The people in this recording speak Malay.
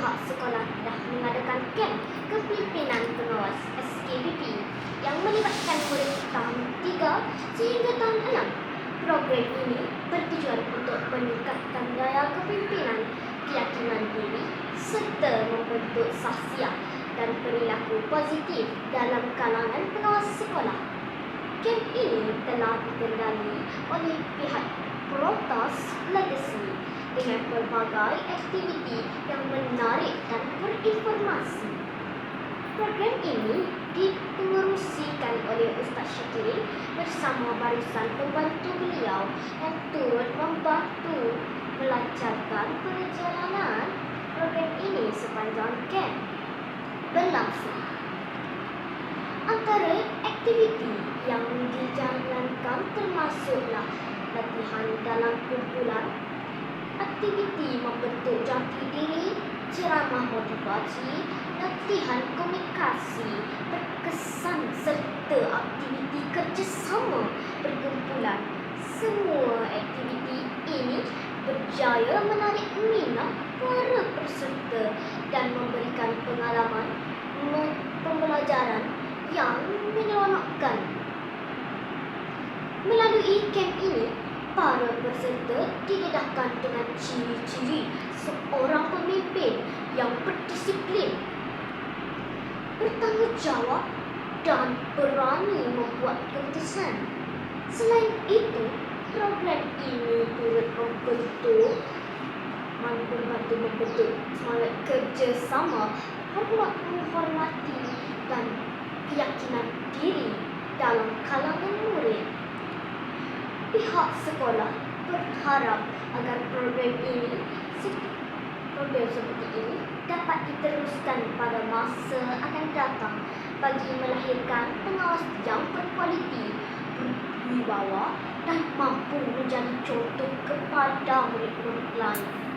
pihak sekolah dah mengadakan kem kepimpinan pengawas SKBP yang melibatkan murid tahun 3 sehingga tahun 6. Program ini bertujuan untuk meningkatkan daya kepimpinan, keyakinan diri serta membentuk sahsiah dan perilaku positif dalam kalangan pengawas sekolah. Kem ini telah dikendali oleh pihak Protos Legacy dengan pelbagai aktiviti yang menarik dan berinformasi. Program ini dipengerusikan oleh Ustaz Syakir bersama barisan pembantu beliau yang turut membantu melancarkan perjalanan program ini sepanjang kem berlangsung. Antara aktiviti yang dijalankan termasuklah latihan dalam kumpulan, aktiviti membentuk jati diri, ceramah motivasi, latihan komunikasi berkesan serta aktiviti kerjasama berkumpulan. Semua aktiviti ini berjaya menarik minat para peserta dan memberikan pengalaman pembelajaran yang menyeronokkan. Melalui kem ini, para peserta didedahkan dengan ciri-ciri seorang pemimpin yang berdisiplin, bertanggungjawab dan berani membuat keputusan. Selain itu, program ini turut membantu semangat kerjasama, menghormati dan keyakinan diri dalam kalangan murid. Pihak sekolah berharap agar program seperti ini dapat diteruskan pada masa akan datang bagi melahirkan pengawas yang berkualiti, berwibawa dan mampu menjadi contoh kepada murid-murid lain.